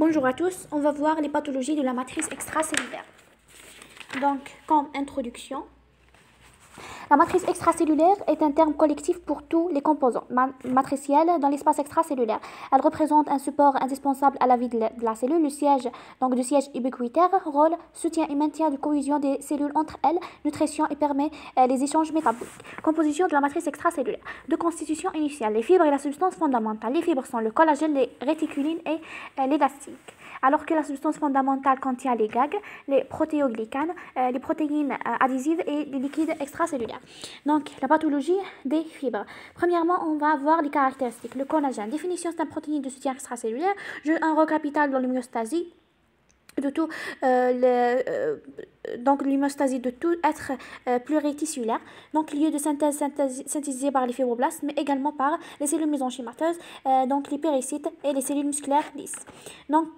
Bonjour à tous, on va voir les pathologies de la matrice extracellulaire. Donc, comme introduction, la matrice extracellulaire est un terme collectif pour tous les composants matriciels dans l'espace extracellulaire. Elle représente un support indispensable à la vie de la cellule, le siège ubiquitaire, rôle, soutien et maintien de cohésion des cellules entre elles, nutrition et permet les échanges métaboliques. Composition de la matrice extracellulaire. De constitution initiale, les fibres et la substance fondamentale. Les fibres sont le collagène, les réticulines et l'élastique. Alors que la substance fondamentale contient les GAG, les protéoglycanes, les protéines adhésives et les liquides extracellulaires. Donc, la pathologie des fibres. Premièrement, on va voir les caractéristiques. Le collagène. Définition, c'est un protéine de soutien extracellulaire. Joue un rôle capital dans l'homéostasie de tout donc l'homéostasie de tout être pluriticulaire, donc lieu de synthèse synthétisé par les fibroblastes, mais également par les cellules mésenchymateuses, donc les péricytes et les cellules musculaires lisses. Donc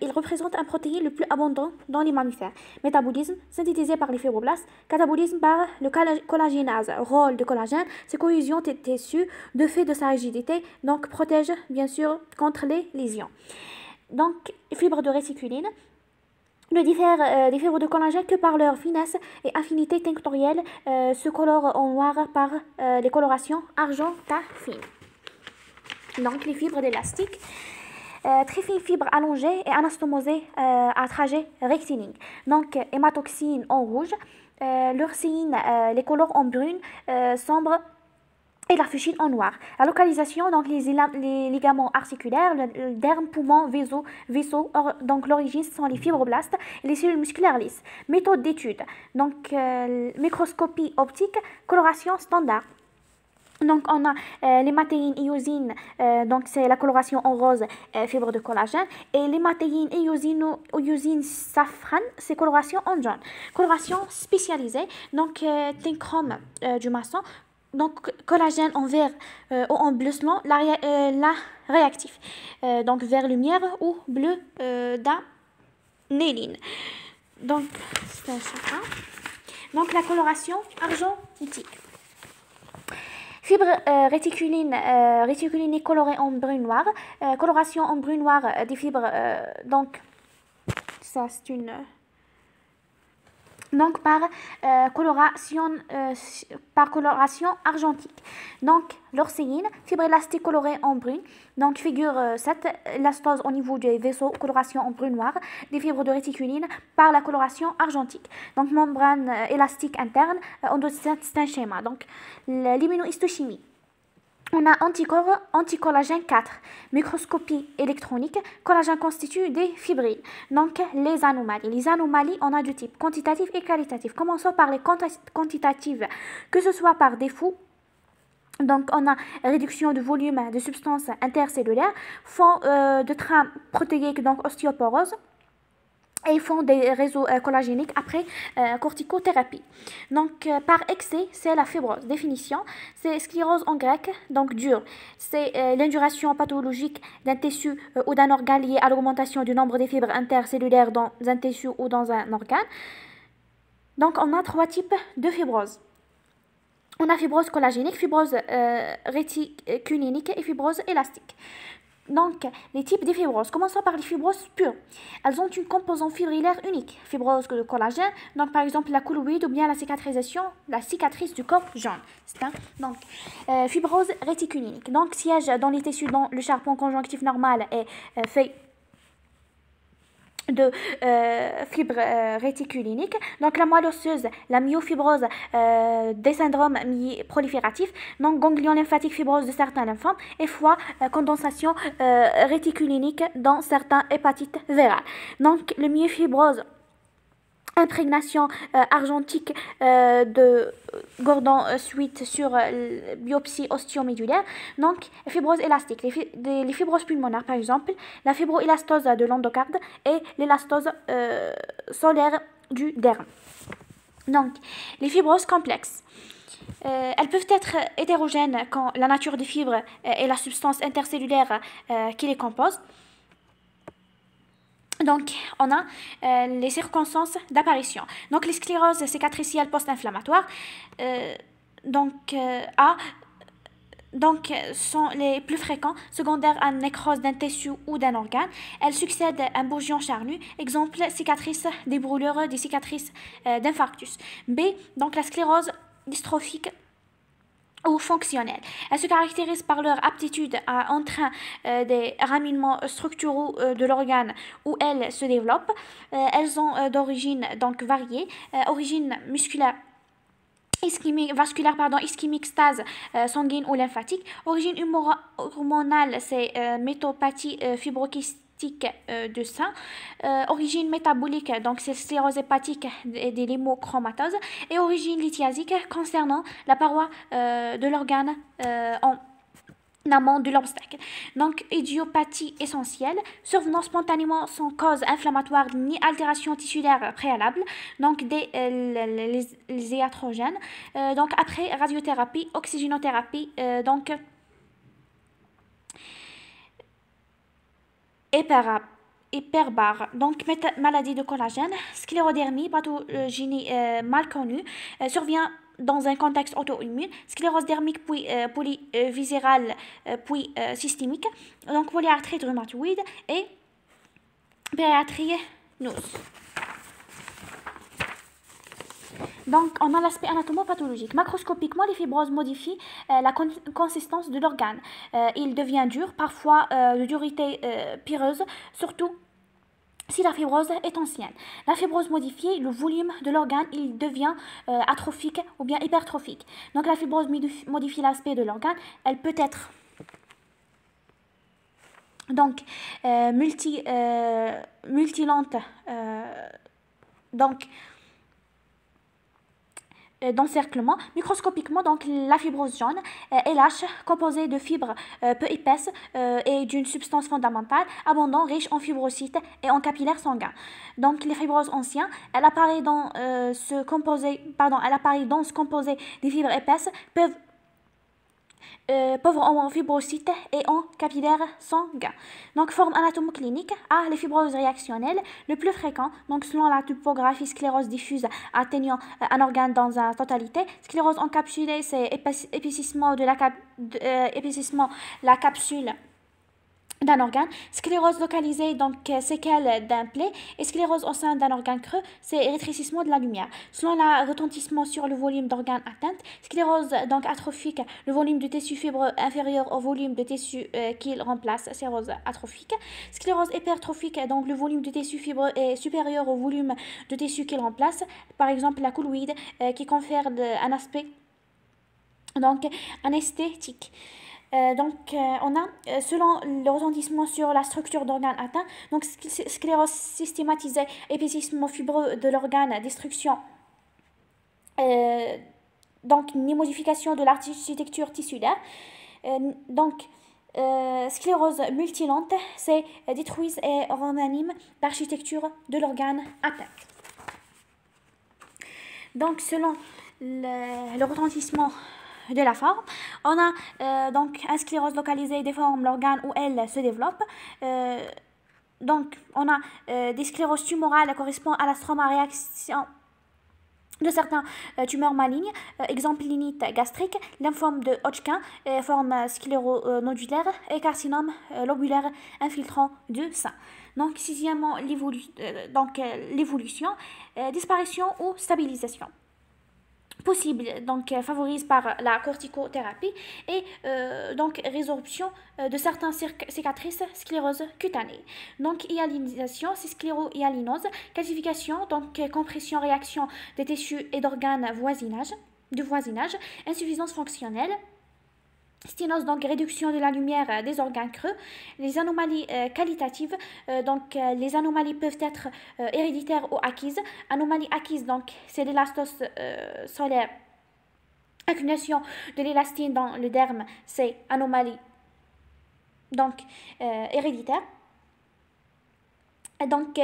il représente un protéine le plus abondant dans les mammifères. Métabolisme synthétisé par les fibroblastes, catabolisme par le collagénase. Rôle de collagène, c'est cohésion des tissus de fait de sa rigidité, donc protège bien sûr contre les lésions. Donc fibres de réticuline ne diffèrent des fibres de collagène que par leur finesse et affinité tinctorielle, se colorent en noir par les colorations argentafines. Donc les fibres d'élastique, très fines fibres allongées et anastomosées à trajet rectiligne. Donc hématoxine en rouge, l'urcine les colore en brune, sombre, et la fuchsine en noir. La localisation, donc les ligaments articulaires, le derme, poumon, vaisseau, donc l'origine, ce sont les fibroblastes et les cellules musculaires lisses. Méthode d'étude, donc microscopie optique, coloration standard. Donc on a l'hématéine iosine, donc c'est la coloration en rose, fibre de collagène, et l'hématéine iosine safrane, c'est coloration en jaune. Coloration spécialisée, donc tenchrome du maçon, donc collagène en vert ou en bleu selon la réactif, donc vert lumière ou bleu d'anéline. Donc c'est ça. Donc la coloration argentique. Fibre réticuline colorée en brun noir, coloration en brun noir des fibres, donc ça c'est une donc par coloration argentique. Donc l'orcéine, fibre élastique colorée en brune, donc figure 7, élastose au niveau des vaisseaux, coloration en brun noir, des fibres de réticuline par la coloration argentique. Donc membrane élastique interne, c'est un schéma. Donc l'immunohistochimie. On a anticorps, anticollagène 4, microscopie électronique, collagène constitue des fibrilles. Donc les anomalies. Les anomalies, on a deux types, quantitatifs et qualitatifs. Commençons par les quantitatives, que ce soit par défaut. Donc on a réduction de volume de substances intercellulaires, fond de trame protéique, donc ostéoporose, et font des réseaux collagéniques après corticothérapie. Donc par excès, c'est la fibrose. Définition, c'est sclérose en grec, donc dur. C'est l'induration pathologique d'un tissu ou d'un organe lié à l'augmentation du nombre des fibres intercellulaires dans un tissu ou dans un organe. Donc on a trois types de fibrose. On a fibrose collagénique, fibrose réticulinique et fibrose élastique. Donc, les types de fibroses. Commençons par les fibroses pures. Elles ont une composante fibrillaire unique. Fibrose de collagène, donc par exemple la colloïde ou bien la cicatrisation, la cicatrice du corps jaune. Donc, fibrose réticulinique. Donc, siège dans les tissus dont le charpent conjonctif normal est fait de fibres réticuliniques. Donc la moelle osseuse, la myofibrose, des syndromes prolifératifs, donc ganglion lymphatique, fibrose de certains lymphomes, et foie, condensation réticulinique dans certains hépatites virales. Donc le myofibrose, imprégnation argentique de Gordon suite sur biopsie ostéomédulaire. Donc fibrose élastique, les fibroses pulmonaires par exemple, la fibroélastose de l'endocarde et l'élastose solaire du derme. Donc les fibroses complexes, elles peuvent être hétérogènes quand la nature des fibres et la substance intercellulaire qui les compose. Donc, on a les circonstances d'apparition. Donc, les scléroses cicatricielles post-inflammatoires, sont les plus fréquents, secondaires à nécrose d'un tissu ou d'un organe. Elles succèdent à un bourgeon charnu, exemple cicatrices des brûlures, des cicatrices d'infarctus. B, donc la sclérose dystrophique ou fonctionnelle. Elles se caractérisent par leur aptitude à entraîner des raminements structuraux de l'organe où elles se développent. Elles ont d'origine donc variée, origine musculaire vasculaire, ischémique, stase sanguine ou lymphatique. Origine hormonale, c'est métopathie fibrokystique de sein. Origine métabolique, donc c'est sclérose hépatique et des l'hémochromatose. Et origine lithiasique concernant la paroi de l'organe en amont de l'obstacle. Donc, idiopathie essentielle, survenant spontanément sans cause inflammatoire ni altération tissulaire préalable, donc les iatrogènes. Donc, après radiothérapie, oxygénothérapie, donc hyperbare, donc maladie de collagène, sclérodermie, pathogénie mal connue, survient dans un contexte auto-immune, sclérose dermique puis polyviscérale puis systémique, donc polyarthrite rhumatoïde et périarthrite nouse. Donc, on a l'aspect anatomopathologique. Macroscopiquement, les fibroses modifient la consistance de l'organe. Il devient dur, parfois de durité pyreuse, surtout si la fibrose est ancienne. La fibrose modifie le volume de l'organe, il devient atrophique ou bien hypertrophique. Donc, la fibrose modifie l'aspect de l'organe. Elle peut être donc multilente, donc d'encerclement. Microscopiquement, donc la fibrose jaune est lâche, composée de fibres peu épaisses et d'une substance fondamentale, abondante, riche en fibrocytes et en capillaires sanguins. Donc les fibroses anciennes, elle apparaît dans ce composé des fibres épaisses, pauvres en fibrocytes et en capillaires sanguins. Donc, forme anatomoclinique A, les fibroses réactionnelles, le plus fréquent, donc selon la topographie, sclérose diffuse atteignant un organe dans sa totalité. Sclérose encapsulée, c'est épaississement de la capsule d'un organe. Sclérose localisée, donc séquelle d'un plaie. Et sclérose au sein d'un organe creux, c'est rétrécissement de la lumière. Selon le retentissement sur le volume d'organes atteint, sclérose donc atrophique, le volume de tissu fibreux inférieur au volume de tissu qu'il remplace, sclérose atrophique. Sclérose hypertrophique, donc le volume de tissu fibreux est supérieur au volume de tissu qu'il remplace. Par exemple, la colloïde qui confère un aspect donc anesthétique. On a, selon le retentissement sur la structure d'organes atteints, donc sclérose systématisée, épaississement fibreux de l'organe, destruction, donc une modification de l'architecture tissulaire. Sclérose multilente, c'est détruise et remaniement l'architecture de l'organe atteint. Donc, selon le retentissement de la forme, on a donc un sclérose localisée déforme l'organe où elle se développe. Donc on a des scléroses tumorales correspondant à la stroma réaction de certains tumeurs malignes, exemple l'inite gastrique, lymphome de Hodgkin, forme scléronodulaire et carcinome lobulaire infiltrant du sein. Donc sixièmement, l'évolution, disparition ou stabilisation possible, donc favorise par la corticothérapie et donc résorption de certaines cicatrices, sclérose cutanée. Donc hyalinisation, c'est sclérohyalinose, calcification, donc compression, réaction des tissus et d'organes de voisinage, insuffisance fonctionnelle. Sténose, donc réduction de la lumière des organes creux. Les anomalies qualitatives, les anomalies peuvent être héréditaires ou acquises. Anomalie acquise, donc c'est l'élastose solaire. Accumulation de l'élastine dans le derme, c'est anomalie donc héréditaire. Donc,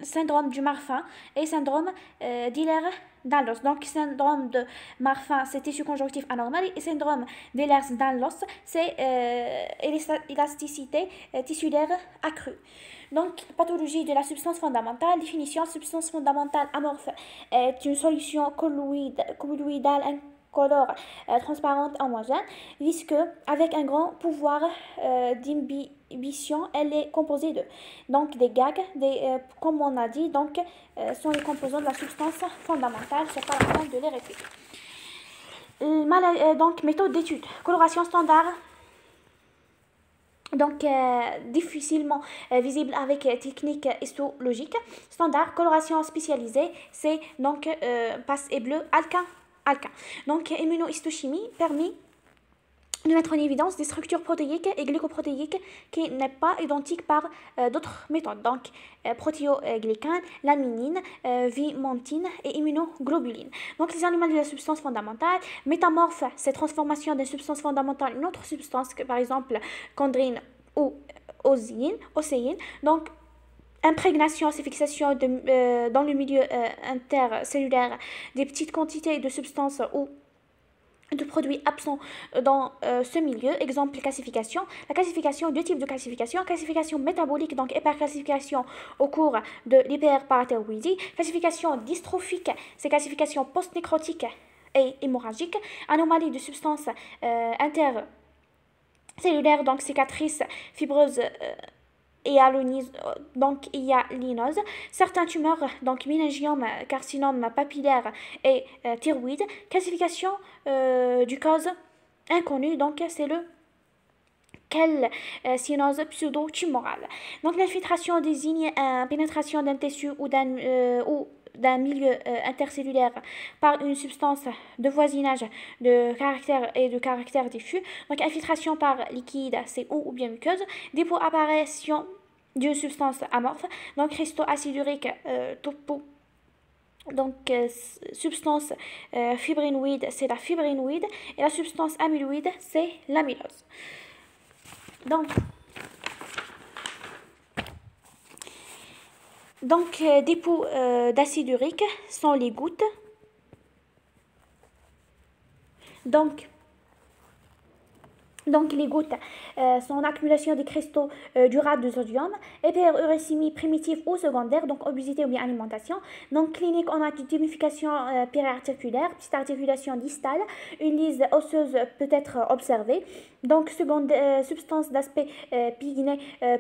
syndrome du Marfan et syndrome d'Ehlers-Danlos. Donc, syndrome de Marfan, c'est tissu conjonctif anormal, et syndrome d'Ehlers-Danlos, c'est élasticité tissulaire accrue. Donc, pathologie de la substance fondamentale. Définition, substance fondamentale amorphe est une solution colloïdale incolore, transparente, homogène, visqueux, avec un grand pouvoir d'inhibition. Elle est composée de donc des gags, comme on a dit, donc sont les composants de la substance fondamentale. C'est pas la peine de les répéter. Donc méthode d'étude, coloration standard. Donc, difficilement visible avec technique histologique. Standard, coloration spécialisée, c'est donc passe et bleu, alquin. Donc, immunohistochimie permet de mettre en évidence des structures protéiques et glycoprotéiques qui n'est pas identique par d'autres méthodes. Donc, protéoglycane, laminine, vimentine et immunoglobuline. Donc, les animaux de la substance fondamentale métamorphent ces transformations d'une substance fondamentale à une autre substance, que, par exemple, chondrine ou océine. Donc, imprégnation, c'est fixation dans le milieu intercellulaire des petites quantités de substances ou de produits absents dans ce milieu. Exemple, classification. La classification, deux types de classification. Classification métabolique, donc hyperclassification au cours de l'hyperparathyroïdie. Classification dystrophique, c'est classification post-nécrotique et hémorragique. Anomalie de substances intercellulaires, donc cicatrices, fibreuses, donc hyalinose, certains tumeurs, donc méningiome, carcinome papillaire et thyroïde. Classification du cause inconnue, donc c'est le calcinose pseudo-tumorale. Donc l'infiltration désigne pénétration d'un tissu ou d'un milieu intercellulaire par une substance de voisinage de caractère diffus. Donc infiltration par liquide, c'est ou bien muqueuse. Dépôt apparition d'une substance amorphe, donc cristaux aciduriques topo. Donc, substance fibrinoïde, c'est la fibrinoïde, et la substance amyloïde, c'est l'amylose. Donc, dépôts d'acide urique sont les gouttes. Donc les gouttes sont l'accumulation des cristaux durables de sodium, hyperuricémie primitive ou secondaire, donc obésité ou bien alimentation. Donc clinique, on a une typification périarticulaire, petite articulation distale, une lise osseuse peut être observée. Donc substance d'aspect pyrénéen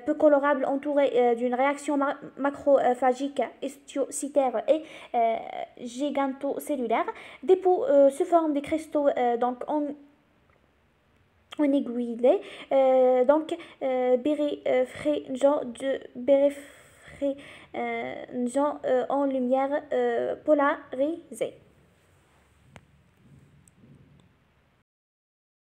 peu colorable entourée d'une réaction macrophagique, histiocytaire et gigantocellulaire. Dépôt sous forme des cristaux donc en aiguillé, donc béréfrégeant en lumière polarisée.